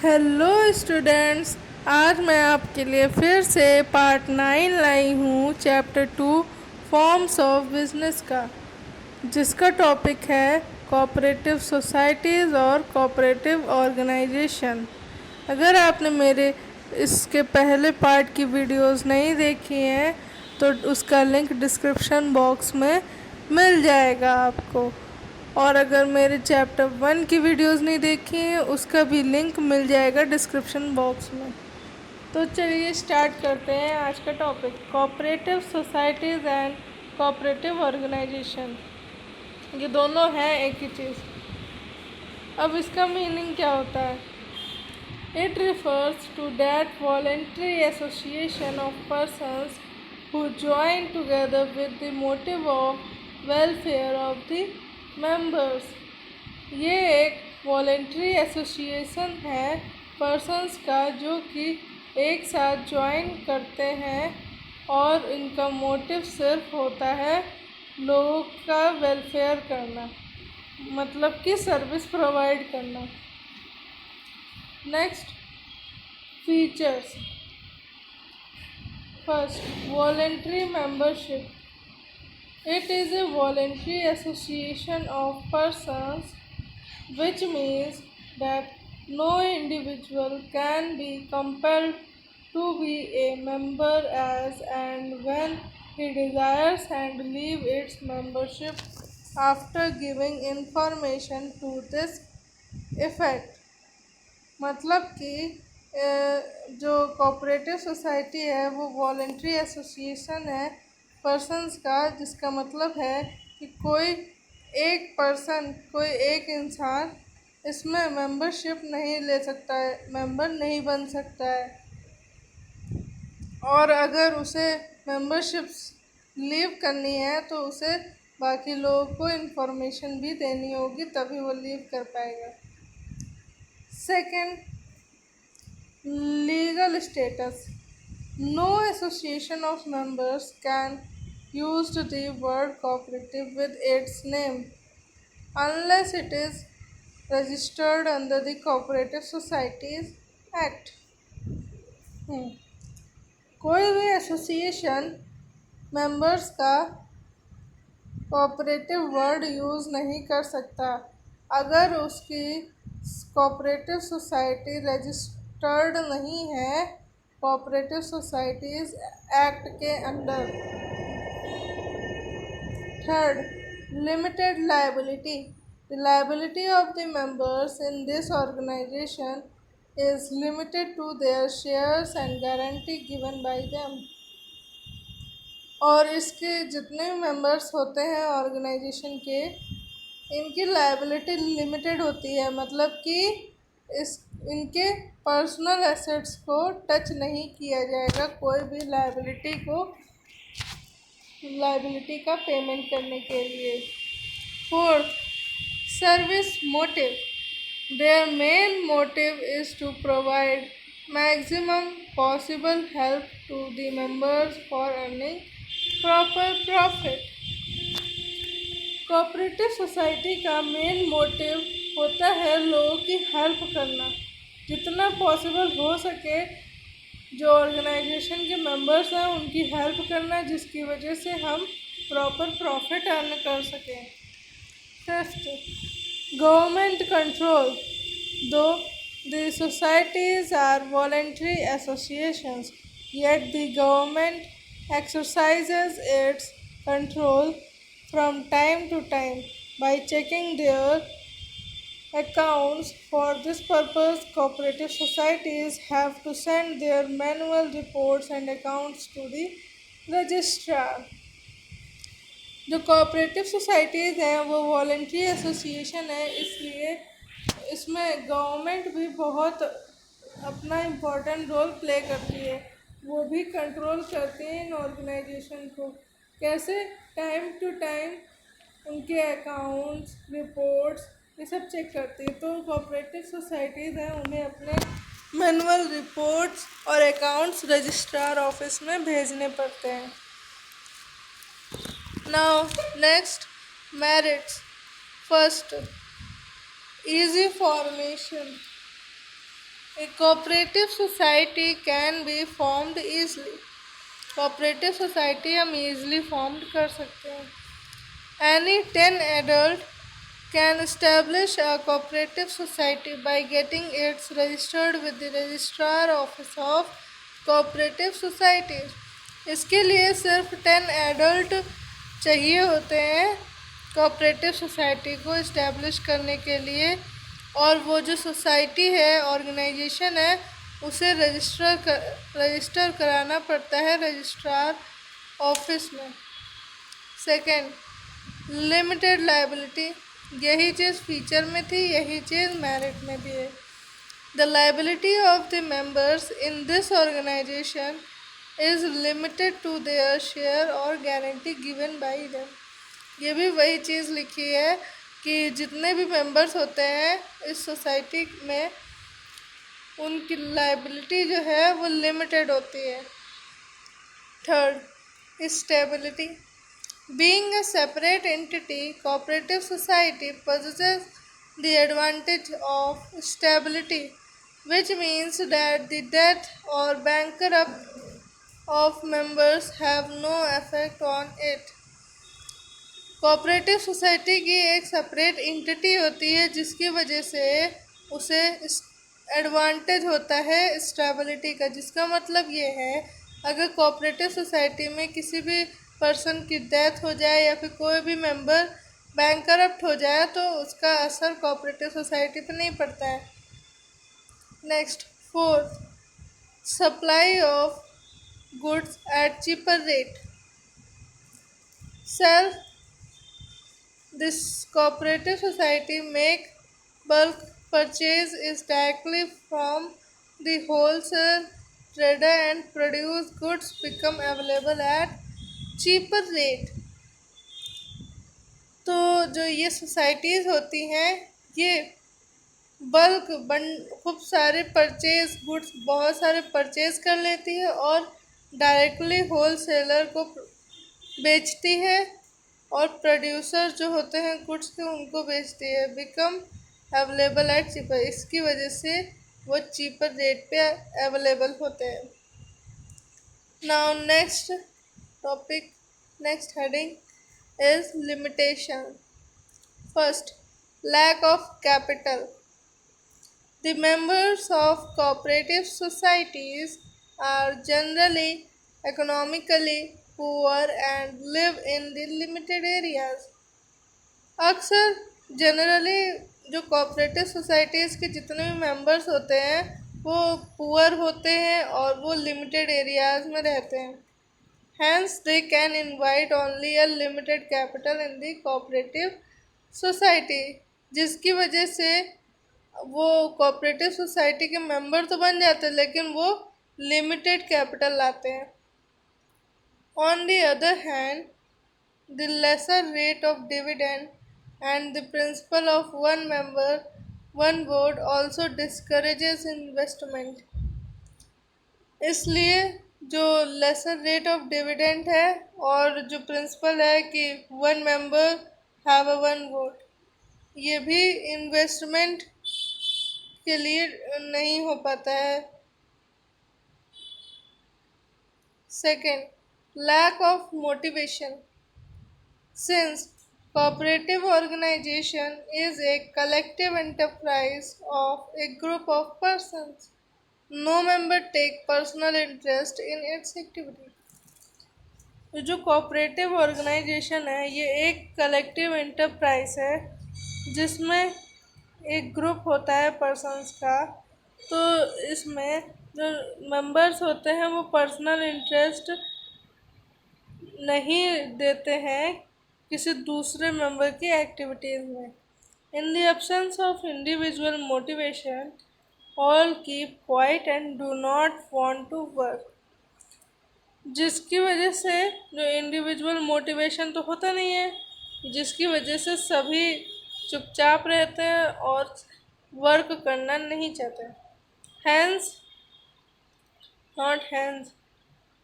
Hello students, आज मैं आपके लिए फिर से पार्ट 9 लाई हूँ चैप्टर 2 फॉर्म्स ऑफ बिजनेस का, जिसका टॉपिक है कोऑपरेटिव सोसाइटीज़ और कोऑपरेटिव ऑर्गेनाइजेशन। अगर आपने मेरे इसके पहले पार्ट की वीडियोस नहीं देखी हैं तो उसका लिंक डिस्क्रिप्शन बॉक्स में मिल जाएगा आपको, और अगर मेरे चैप्टर 1 की वीडियोस नहीं देखी हैं उसका भी लिंक मिल जाएगा डिस्क्रिप्शन बॉक्स में। तो चलिए स्टार्ट करते हैं आज का topic, cooperative societies and cooperative organisation. ये दोनों हैं एक ही चीज़। अब इसका मीनिंग क्या होता है? It refers to that voluntary association of persons who join together with the motive of welfare of the members। ये एक वॉलेंट्री एसोसिएशन है पर्सन्स का जो कि एक साथ ज्वाइन करते हैं और इनका मोटिव सिर्फ होता है लोगों का वेलफेयर करना, मतलब कि सर्विस प्रोवाइड करना। Next, features. First, voluntary membership. It is a voluntary association of persons, which means that no individual can be compelled to be a member as and when he desires and leave its membership after giving information to this effect। मतलब कि जो cooperative society है वो voluntary association है persons का, जिसका मतलब है कि कोई एक पर्सन, कोई एक इंसान इसमें मेंबरशिप नहीं ले सकता है, मेंबर नहीं बन सकता है, और अगर उसे मेंबरशिप लीव करनी है तो उसे बाकी लोगों को इन्फॉर्मेशन भी देनी होगी, तभी वो लीव कर पाएगा। Second, legal status. No association of members can use the word cooperative with its name unless it is registered under the Cooperative Societies Act। कोई भी एसोसिएशन मेंबर्स का कोऑपरेटिव वर्ड यूज़ नहीं कर सकता अगर उसकी कोऑपरेटिव सोसाइटी रजिस्टर्ड नहीं है कोऑपरेटिव सोसाइटीज़ एक्ट के under. Third, limited liability. The liability of the members in this organisation is limited to their shares and guarantee given by them. और इसके जितने भी मेंबर्स होते हैं ऑर्गेनाइजेशन के, इनकी लायबिलिटी लिमिटेड होती है, मतलब कि इनके पर्सनल एसेट्स को टच नहीं किया जाएगा कोई भी लायबिलिटी का पेमेंट करने के लिए। Fourth, service motive. Their main motive is to provide maximum possible help to the members for earning proper profit. Cooperative society का मेन मोटिव होता है लोगों की हेल्प करना, जितना पॉसिबल हो सके जो ऑर्गेनाइजेशन के मेंबर्स हैं उनकी हेल्प करना, जिसकी वजह से हम प्रॉपर प्रॉफिट अर्न कर सकें। Fifth, government control. Though the societies are voluntary associations, yet the government exercises its control from time to time by checking their accounts. For this purpose, cooperative societies have to send their manual reports and accounts to the registrar। जो cooperative societies हैं वो voluntary association है, इसलिए इसमें government भी बहुत अपना important role play करती है। वो भी कंट्रोल करती हैं इन ऑर्गेनाइजेशन को। कैसे? टाइम टू टाइम उनके अकाउंट्स, रिपोर्ट्स, ये सब चेक करती है। तो कोऑपरेटिव सोसाइटीज़ हैं उन्हें अपने मैनुअल रिपोर्ट्स और अकाउंट्स रजिस्ट्रार ऑफिस में भेजने पड़ते हैं। Now next, merits. First, easy formation. A cooperative society can be formed easily. Cooperative society हम इजीली फॉर्म कर सकते हैं. Any 10 adult can establish a cooperative society by getting it registered with the registrar office of cooperative societies. इसके लिए सिर्फ 10 adult चाहिए होते हैं कोऑपरेटिव सोसाइटी को इस्टेब्लिश करने के लिए, और वो जो सोसाइटी है, ऑर्गेनाइजेशन है, उसे रजिस्टर कराना पड़ता है रजिस्ट्रार ऑफिस में. Second, limited liability. यही चीज़ फीचर में थी, यही चीज़ मेरिट में भी है. The liability of the members in this organisation is limited to their share और गारंटी गिवन बाई देम. ये भी वही चीज़ लिखी है कि जितने भी मेंबर्स होते हैं इस सोसाइटी में, उनकी लायबिलिटी जो है वो लिमिटेड होती है. Third, stability. Being a separate entity, cooperative society possesses the advantage of stability, which means that the death or bankrupt of members have no effect on it. Cooperative society की एक separate entity होती है जिसकी वजह से उसे advantage होता है स्टेबिलिटी का, जिसका मतलब ये है अगर कोऑपरेटिव सोसाइटी में किसी भी पर्सन की डेथ हो जाए या फिर कोई भी मेंबर बैंकरप्ट हो जाए तो उसका असर कोऑपरेटिव सोसाइटी पर नहीं पड़ता है. Next, fourth, supply of goods at cheaper rate. Self This cooperative society make bulk purchase is directly from the wholesale trader and produce goods become available at cheaper rate. तो जो ये societies होती हैं ये बल्क खूब सारे purchase goods बहुत सारे परचेज कर लेती है और डायरेक्टली होल सेलर को बेचती है और प्रोड्यूसर जो होते हैं गुड्स के उनको बेचती है. Become available at cheaper. इसकी वजह से वो चीपर रेट पे अवेलेबल होते हैं. Now next topic, next heading is limitation. First, lack of capital. The members of cooperative societies are generally economically poor and live in the limited areas. अक्सर generally जो cooperative societies के जितने भी members होते हैं वो पुअर होते हैं और वो लिमिटेड एरियाज़ में रहते हैं. Hence they can invite only a limited capital in the cooperative society, जिसकी वजह से वो कोऑपरेटिव सोसाइटी के मेंबर तो बन जाते हैं लेकिन वो लिमिटेड कैपिटल लाते हैं. On the other hand, the lesser rate of dividend and the principle of one member one vote also discourages investment. इसलिए जो लेसर रेट ऑफ डिविडेंड है और जो प्रिंसिपल है कि one member have a one vote, ये भी investment के लिए नहीं हो पाता है. Second, lack of motivation. Since cooperative organization is a collective enterprise of a group of persons, no member take personal interest in its activity. तो जो कोऑपरेटिव ऑर्गेनाइजेशन है ये एक कलेक्टिव एंटरप्राइज है जिसमें एक ग्रुप होता है पर्सन्स का. तो इसमें जो मेंबर्स होते हैं वो पर्सनल इंटरेस्ट नहीं देते हैं किसी दूसरे मेंबर की एक्टिविटीज़ में. In the absence of individual motivation all keep quiet and do not want to work. जिसकी वजह से जो इंडिविजुअल मोटिवेशन तो होता नहीं है, जिसकी वजह से सभी चुपचाप रहते हैं और वर्क करना नहीं चाहते. हैंस, नॉट हैंस,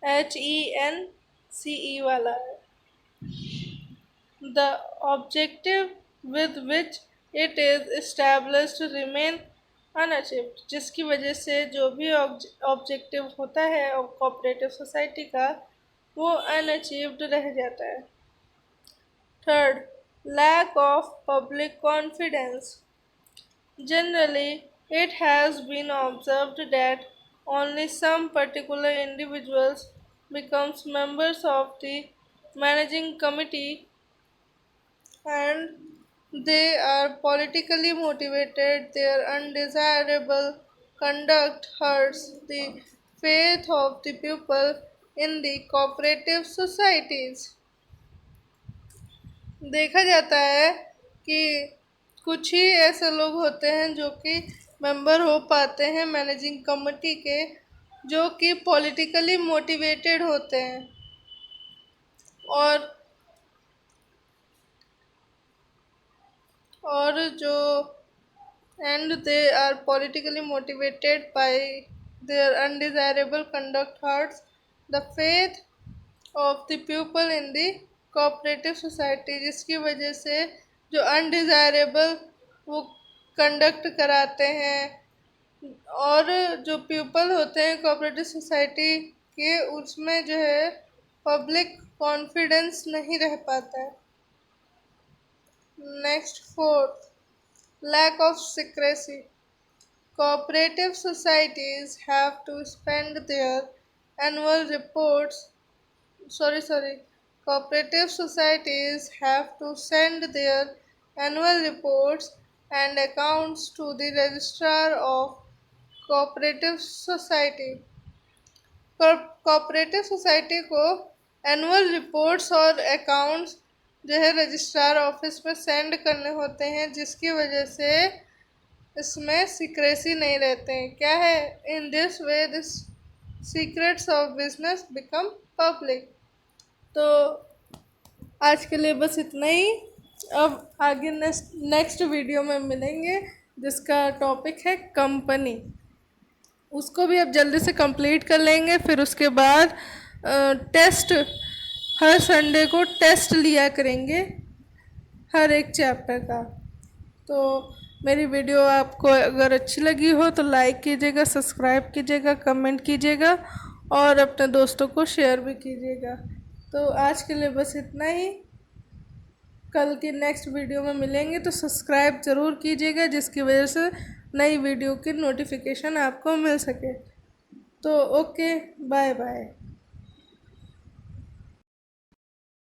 HENCE वाला है. The objective with which it is established remain अनअचीव्ड, जिसकी वजह से जो भी ऑब्जेक्टिव होता है कोऑपरेटिव सोसाइटी का वो अनअचीव्ड रह जाता है। Third, lack of public confidence. Generally, it has been observed that only some particular individuals becomes members of the managing committee, and they are politically motivated. Their undesirable conduct hurts the faith of the people in the cooperative societies. देखा जाता है कि कुछ ही ऐसे लोग होते हैं जो कि मेंबर हो पाते हैं मैनेजिंग कमेटी के, जो कि पॉलिटिकली मोटिवेटेड होते हैं और जो and they are politically motivated by their undesirable conduct hurts the faith of the people in the cooperative society, जिसकी वजह से जो अनडिजायरेबल वो कंडक्ट कराते हैं और जो पीपल होते हैं कोऑपरेटिव सोसाइटी के, उसमें जो है पब्लिक कॉन्फिडेंस नहीं रह पाता है। Next, fourth, lack of secrecy. Cooperative societies have to spend their annual reports. Sorry. Cooperative societies have to send their annual reports and accounts to the registrar of cooperative society. Cooperative society को annual reports और accounts जो है registrar office में send करने होते हैं, जिसकी वजह से इसमें सीक्रेसी नहीं रहते हैं। क्या है? In this way this secrets of business become public. तो आज के लिए बस इतना ही। अब आगे नेक्स्ट वीडियो में मिलेंगे जिसका टॉपिक है कंपनी। उसको भी अब जल्दी से कंप्लीट कर लेंगे। फिर उसके बाद टेस्ट, हर संडे को टेस्ट लिया करेंगे हर एक चैप्टर का। तो मेरी वीडियो आपको अगर अच्छी लगी हो तो लाइक कीजिएगा, सब्सक्राइब कीजिएगा, कमेंट कीजिएगा और अपने दोस्तों को शेयर भी कीजिएगा। तो आज के लिए बस इतना ही। कल की नेक्स्ट वीडियो में मिलेंगे, तो सब्सक्राइब ज़रूर कीजिएगा जिसकी वजह से नई वीडियो की नोटिफिकेशन आपको मिल सके। तो ओके, बाय बाय।